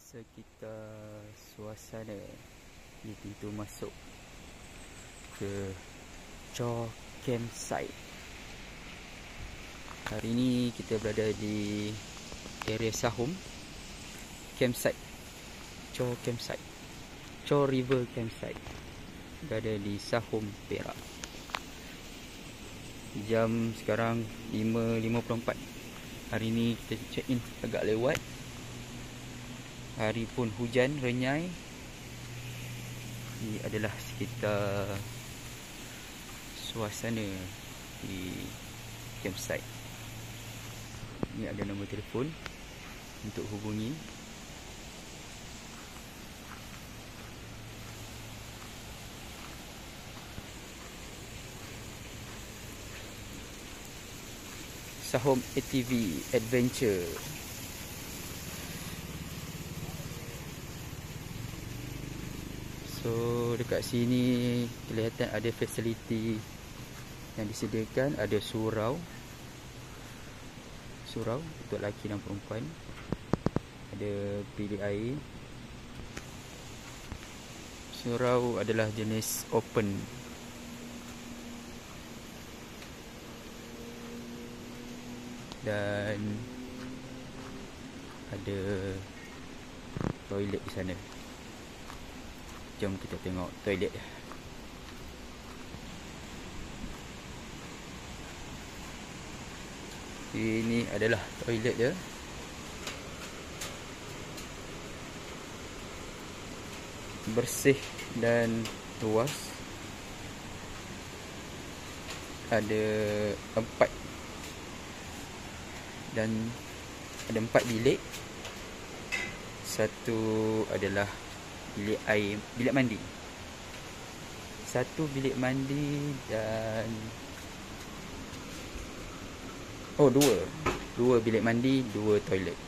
sekitar suasana di pintu masuk ke Chor Campsite. Hari ini kita berada di area Sahom Campsite, Chor Campsite, Chor River Campsite, berada di Sahom, Perak. Jam sekarang 5.54. Hari ini kita check in agak lewat. Hari pun hujan renyai. Ini adalah sekitar suasana di campsite. Ini ada nombor telefon untuk hubungi. Sahom ATV Adventure. So dekat sini kelihatan ada fasiliti yang disediakan. Ada surau untuk lelaki dan perempuan. Ada bilik air. Surau adalah jenis open. Dan ada toilet di sana. Jom kita tengok toilet dia. Ini adalah toilet dia. Bersih dan luas. Ada 4 dan ada 4 bilik. Satu adalah bilik air, bilik mandi. Satu bilik mandi dan dua bilik mandi, 2 toilet.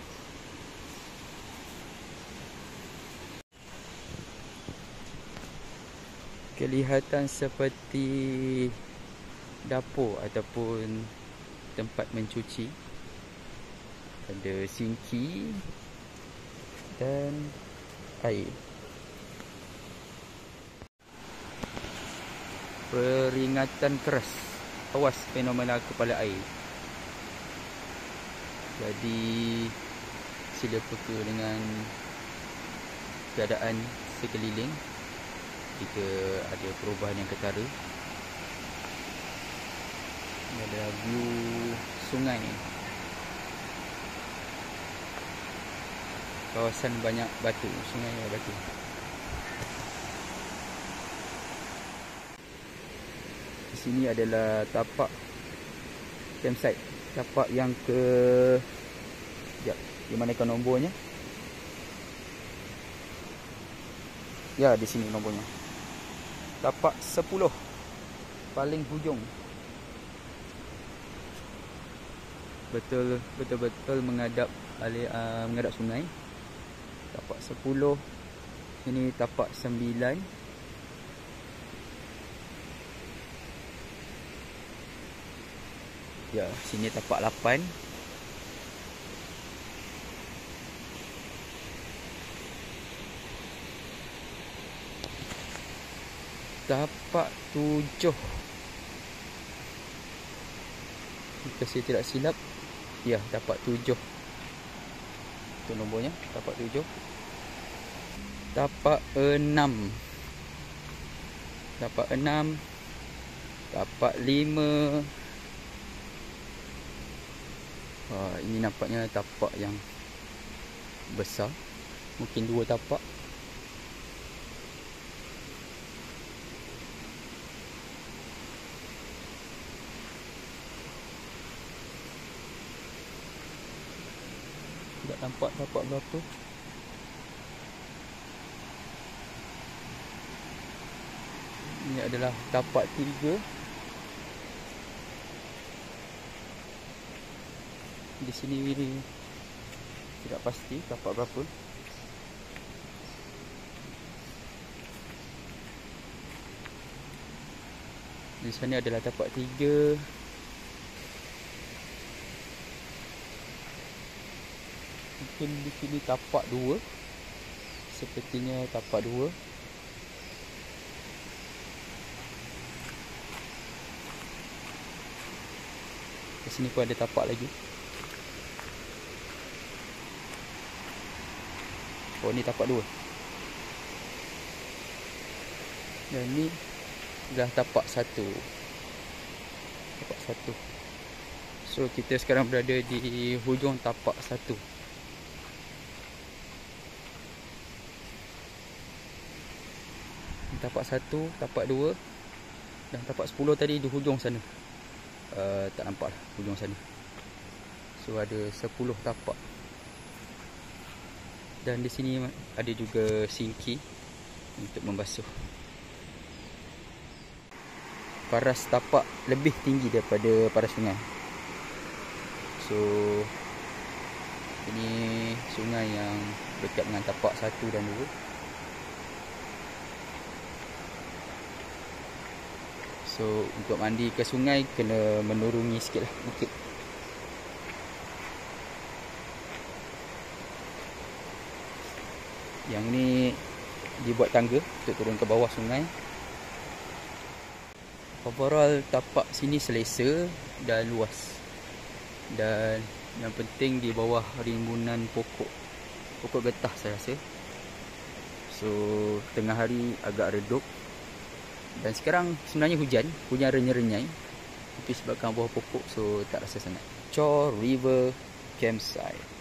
Kelihatan seperti dapur ataupun tempat mencuci. Ada sinki dan air. Peringatan keras, awas fenomena kepala air. Jadi sila peka dengan keadaan sekeliling jika ada perubahan yang ketara. Ini adalah view sungai. Kawasan banyak batu, sungai banyak batu. Di sini adalah tapak campsite. Tapak yang ke... Sekejap, di manakah nombornya? Ya, di sini nombornya. Tapak 10. Paling hujung. Betul-betul menghadap sungai. Tapak 10. Ini tapak 9. Ya, sini tapak 8. Tapak 7. Jika saya tidak silap, ya, tapak 7. Itu nombornya, tapak 7. Tapak 6. Tapak 6. Tapak 5. Ini nampaknya tapak yang besar. Mungkin 2 tapak. Tidak nampak tapak berapa. Ini adalah tapak 3. Di sini tidak pasti tapak berapa. Di sana adalah tapak 3. Mungkin di sini tapak 2. sepertinya tapak 2. Di sini pun ada tapak lagi. Oh, ni tapak 2. Dan ni dah tapak 1. Tapak 1. So kita sekarang berada di hujung tapak 1. Tapak 1, tapak 2 dan tapak 10 tadi di hujung sana. Tak nampak lah hujung sana. So ada 10 tapak. Dan di sini ada juga sinki untuk membasuh. Paras tapak lebih tinggi daripada paras sungai. So ini sungai yang dekat dengan tapak 1 dan 2. So untuk mandi ke sungai kena menurungi sikit lah bukit. Yang ni dibuat tangga untuk turun ke bawah sungai. Overall tapak sini selesa dan luas. Dan yang penting di bawah rimbunan pokok getah saya rasa. So tengah hari agak redup. Dan sekarang sebenarnya hujan renyai-renyai. Tapi sebabkan bawah pokok so tak rasa sangat. Chor River Campsite.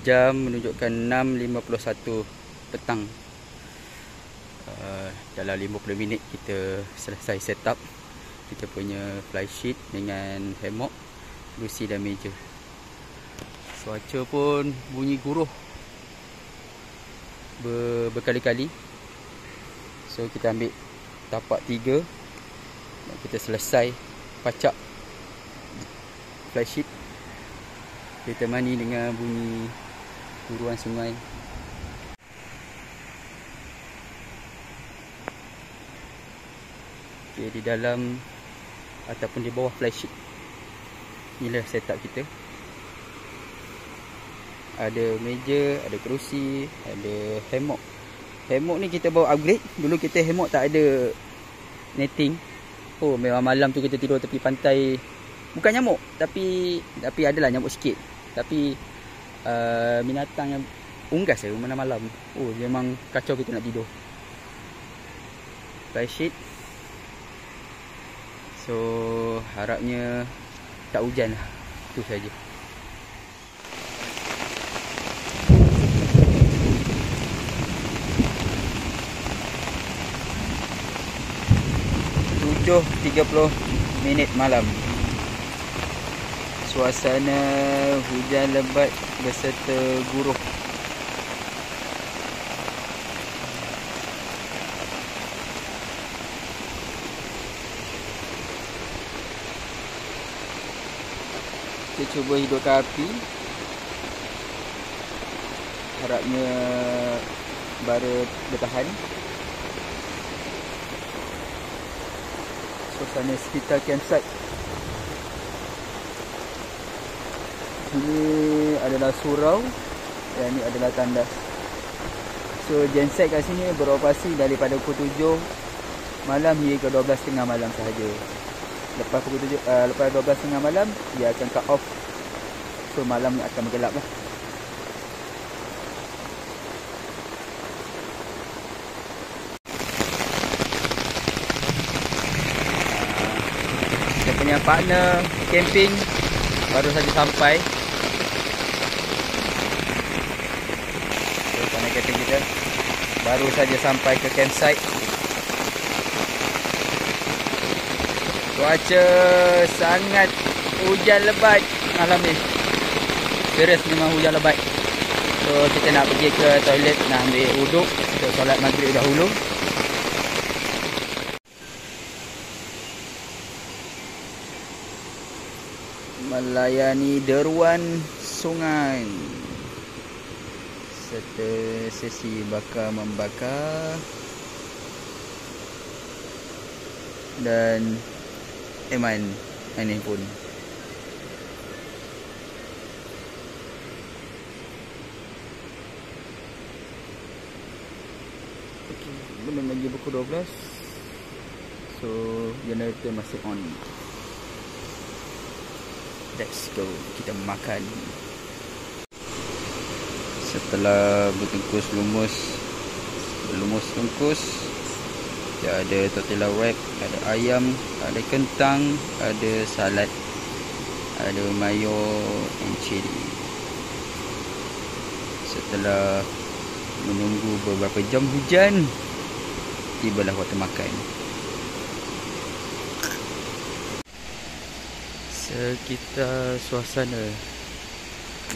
Jam menunjukkan 6.51 petang. Dalam 50 minit kita selesai set up kita punya fly sheet dengan hammock, kerusi dan meja. Cuaca pun bunyi guruh berkali-kali. So kita ambil tapak 3 dan kita selesai pacak fly sheet. Kita mandi dengan bunyi guruan sungai. Okay, di dalam ataupun di bawah fly sheet inilah setup kita. Ada meja, ada kerusi, ada hammock. Hammock ni kita bawa upgrade. Dulu kita hammock tak ada netting. Oh, memang malam tu kita tidur tepi pantai. Bukan nyamuk, tapi adalah nyamuk sikit. Tapi binatang yang unggas mana malam. Oh, memang kacau kita nak tidur. Fly sheet. So harapnya tak hujan lah. Itu saja. 7.30 malam. Suasana hujan lebat beserta guruh. Kita cuba hidupkan api. Harapnya bara bertahan. Suasana sekitar campsite. Ini adalah surau dan ini adalah tandas. So genset kat sini beroperasi daripada pukul 7 malam hingga ke 12.30 malam sahaja. Lepas pukul 7, lepas 12.30 malam dia akan cut off. So malam ni akan bergelap lah. Saya punya partner camping baru saja sampai. So, partner camping kita baru saja sampai ke campsite. Cuaca sangat hujan lebat malam ni. Serius memang hujan lebat. So kita nak pergi ke toilet, nak ambil wuduk untuk solat maghrib dahulu. Melayani deruan sungai serta sesi bakar membakar dan main handphone. Okay, belum lagi pukul 12. So generator masih on. Let's go, kita makan. Setelah bertungkus lumus tungkus, dia ada tortilla wrap, ada ayam, ada kentang, ada salad, ada mayo and chili. Setelah menunggu beberapa jam hujan, tibalah waktu makan. Sekitar suasana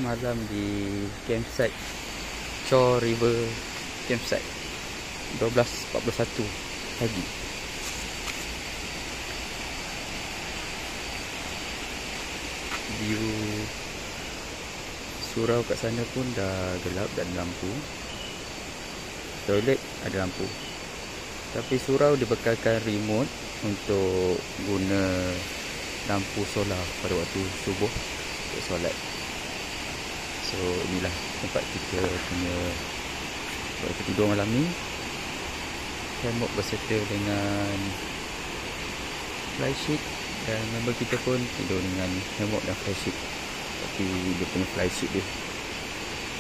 malam di campsite Chor River Campsite 12.41 pagi. View surau kat sana pun dah gelap dan lampu. Toilet ada lampu. Tapi surau dibekalkan remote untuk guna lampu solar pada waktu subuh untuk solat. So inilah tempat kita punya waktu tidur malam ni. Hammock berserta dengan fly sheet, dan member kita pun tidur dengan hammock dan fly sheet. Tapi dia punya fly sheet dia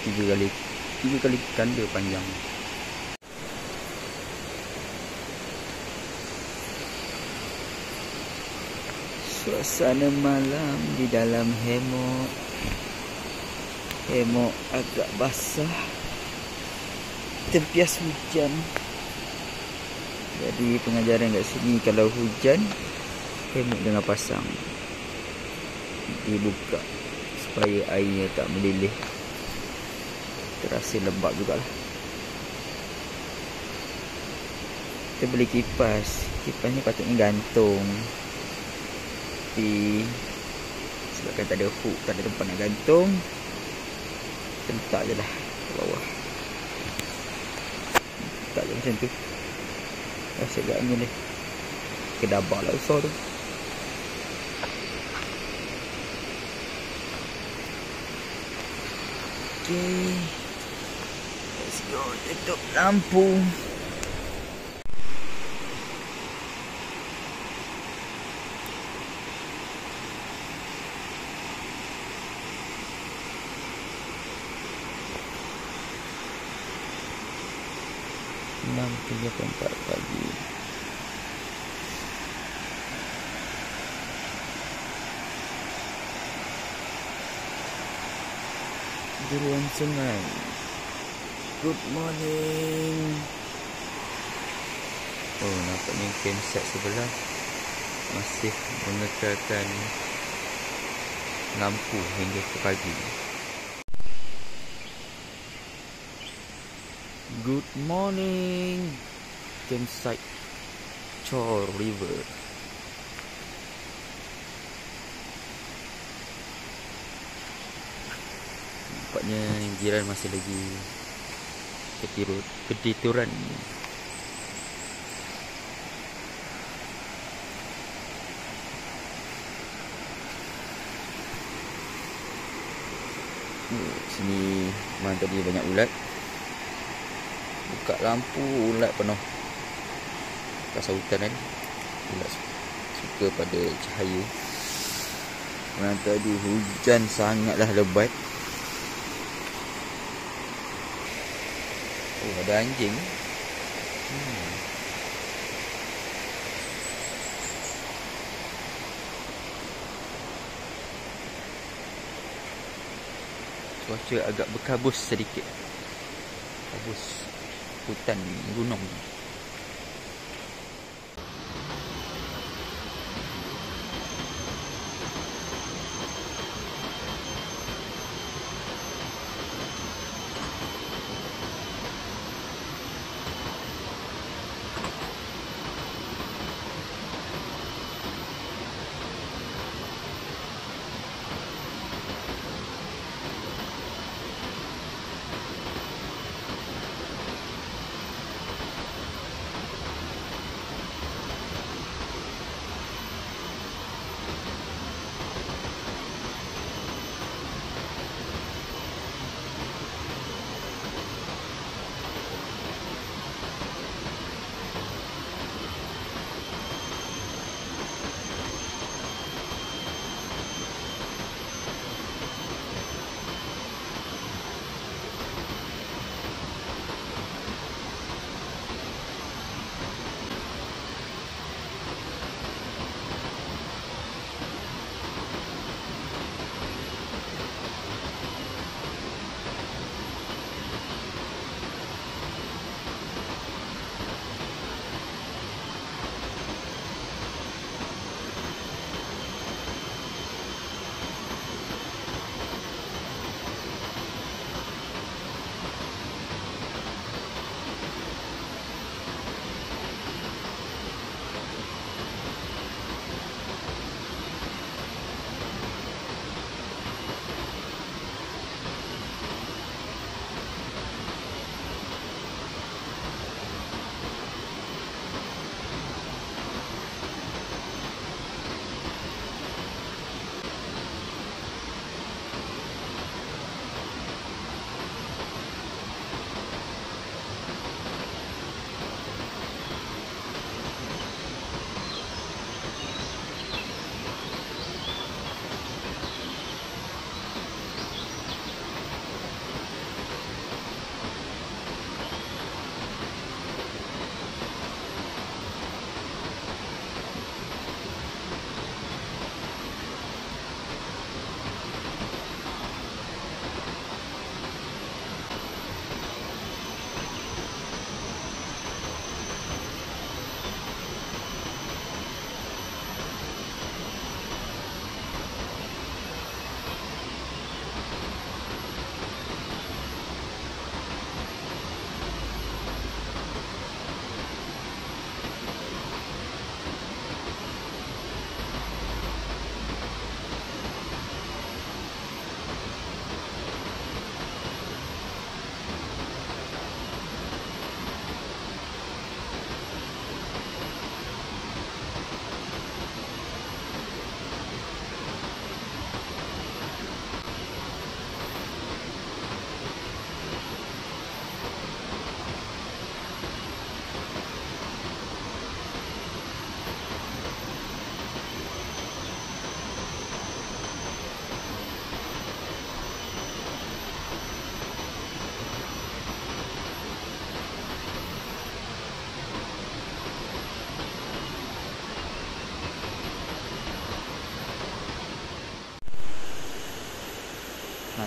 3 kali ganda panjang. Suasana malam di dalam hammock. Hammock agak basah, tempias hujan. Jadi pengajaran kat sini, kalau hujan, hammock jangan pasang, dibuka supaya airnya tak meleleh. Terasa lembab jugalah. Kita beli kipas. Kipas ni patutnya gantung, tapi sebabkan tak ada hook, tak ada tempat nak gantung, letak je lah ke bawah. Letak je macam tu. Rasa agak angin dia. Kedabak lah besar tu. Okay, let's go. Tutup lampu. Jam 3.4 pagi. Deruan sungai. Good morning. Oh, nampaknya campsite sebelah masih mengekalkan lampu hingga ke pagi. Good morning, campsite Chor River. Nampaknya jiran masih lagi ketituran. Sini memang tadi banyak ulat. Buka lampu, ulat penuh. Pasal hutan kan, ulat suka pada cahaya. Memang tadi hujan sangatlah lebat. Oh, ada anjing. Cuaca agak berkabus sedikit. Kabus hutan gunung.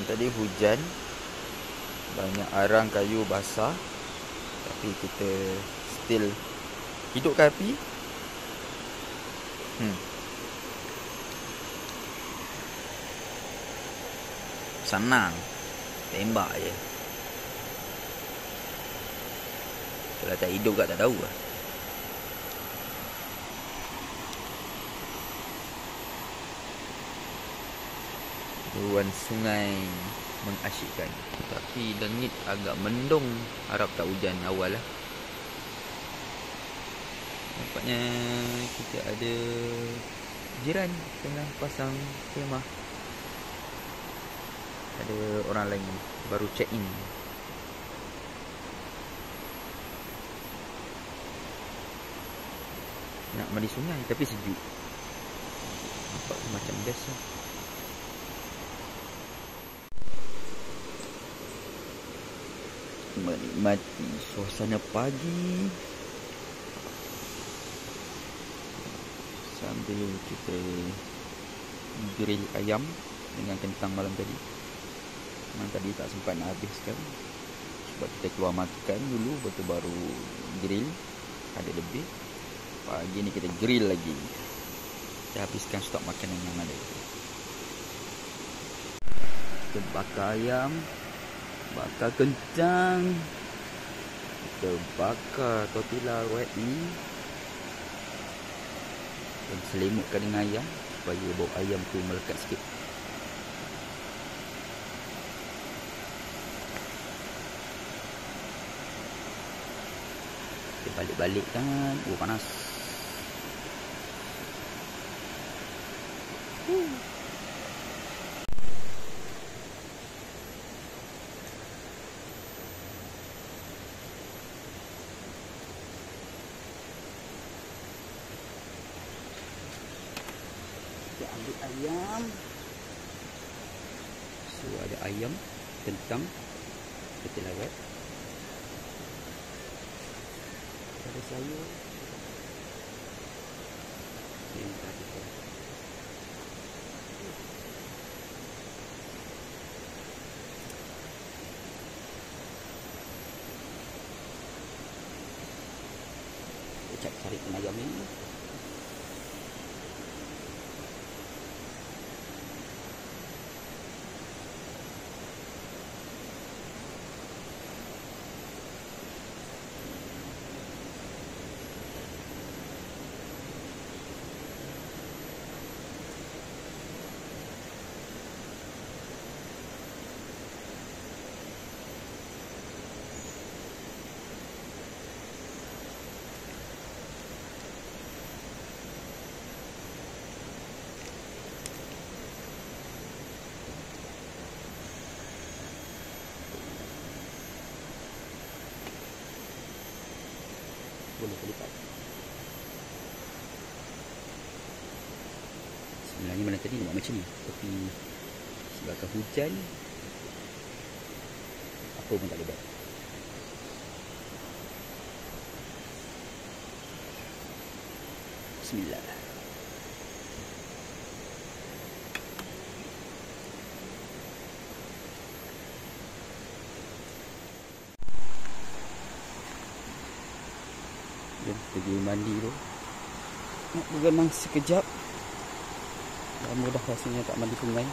Tadi hujan, banyak arang kayu basah, tapi kita still hidupkan api. Senang. Tembak je. Kalau tak hidup kat tak tahu lah. Deruan sungai mengasyikkan. Tapi langit agak mendung. Harap tak hujan awal lah. Nampaknya kita ada jiran tengah pasang kemah. Ada orang lain baru check in. Nak mandi sungai tapi sejuk. Nampak macam biasa. Menikmati suasana pagi sambil kita grill ayam dengan kentang malam tadi. Memang tadi tak sempat nak habiskan sebab kita keluar makan dulu, lepas tu baru grill. Ada lebih. Pagi ni kita grill lagi. Kita habiskan stok makanan yang ada. Kita bakar ayam, bakar kentang, kita bakar tortilla roti dan selimutkan dengan ayam supaya bau ayam tu melekat sikit. Kita balik-balikkan. Oh, panas. Kita ambil ayam. So ada ayam, kentang, tortilla wrap, ada sayur. Yang tadi tu. Kita cari ayam ni. Boleh lipat. Sebenarnya malam tadi nak buat macam ni, tapi sebabkan hujan, apa pun tak boleh buat. Bismillah. Jom pergi mandi tu. Nak berenang sekejap. Lama dah rasanya tak mandi sungai.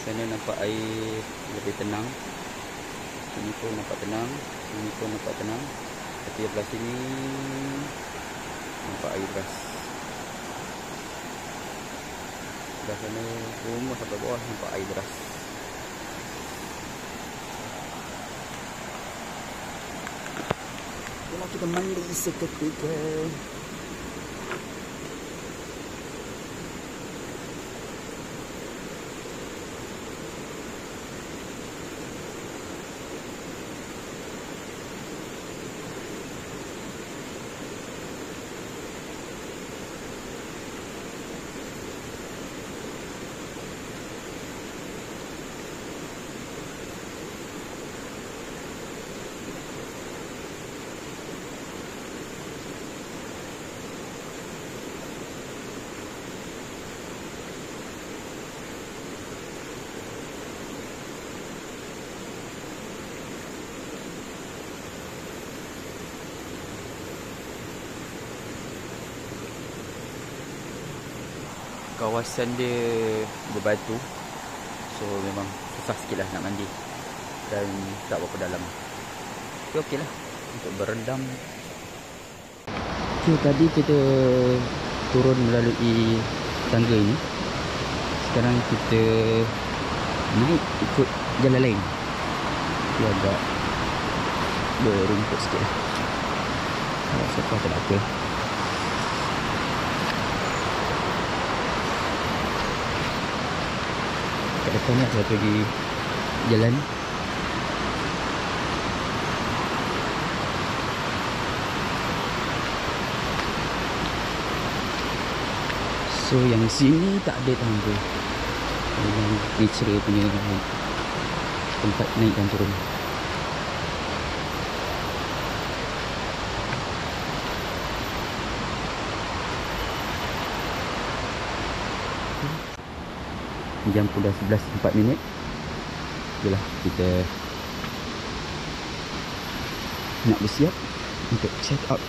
Sana nampak air lebih tenang. Sini pun nampak tenang. Sini pun nampak tenang. Tapi belah sini nampak air deras. Belah sana rumah sampai bawah nampak air deras. Jomlah kita mandi seketika. kawasan dia berbatu, so memang susah sikit lah nak mandi dan tak berapa dalam. Tapi okey lah untuk berendam. Okay, tadi kita turun melalui tangga ini. Sekarang kita naik ikut jalan lain. Dia agak berumput sikit lah. So far tak ada apa. Kat depan ni ada satu lagi jalan. So yang sini tak ada tangga. Yang natural punya tempat naik dan turun. Jam pun dah 11.04. Itulah kita nak bersiap untuk check out.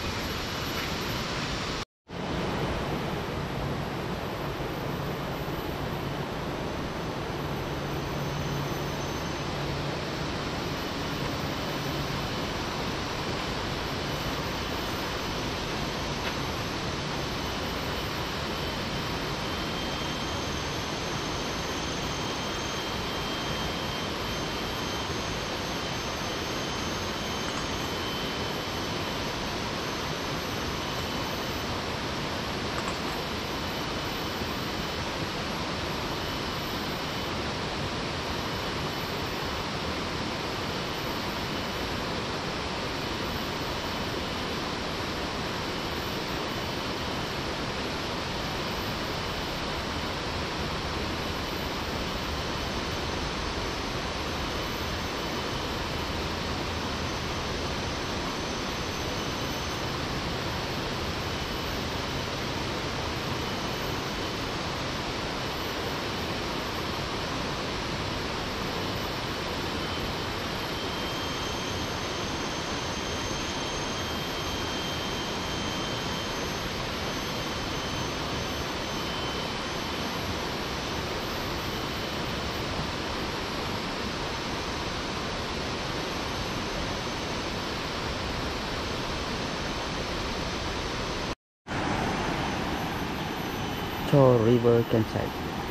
Chor River Campsite.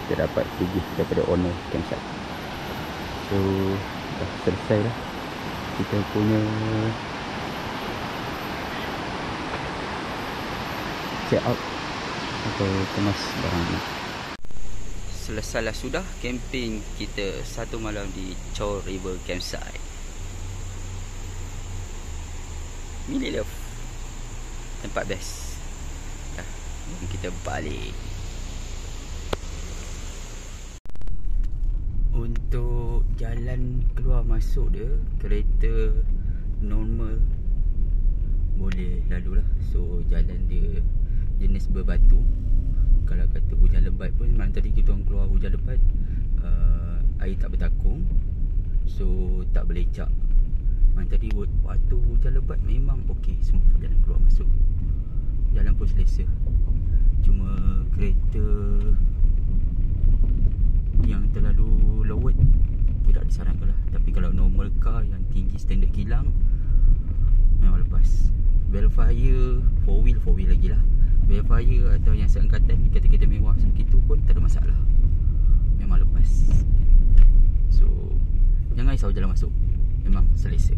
Kita dapat pergi daripada owner campsite. So dah selesai dah kita punya check out atau kemas barang ni. Selesailah sudah camping kita satu malam di Chor River Campsite. Mini love, tempat best. Dah, kita balik. Untuk jalan keluar masuk dia, kereta normal boleh lalu lah. So jalan dia jenis berbatu. Kalau kata hujan lebat pun, malam tadi kita orang keluar hujan lebat, air tak bertakung, so tak belecak. Malam tadi waktu hujan lebat memang okey, semua jalan keluar masuk, jalan pun selesa. Cuma kereta yang terlalu lowet tidak disarankan lah. Tapi kalau normal car yang tinggi standard kilang, memang lepas. Velfire 4wheel lagi lah. Velfire atau yang seangkatan kereta-kereta mewah sebegitu pun tak ada masalah, memang lepas. So jangan risau jalan masuk, memang selesa.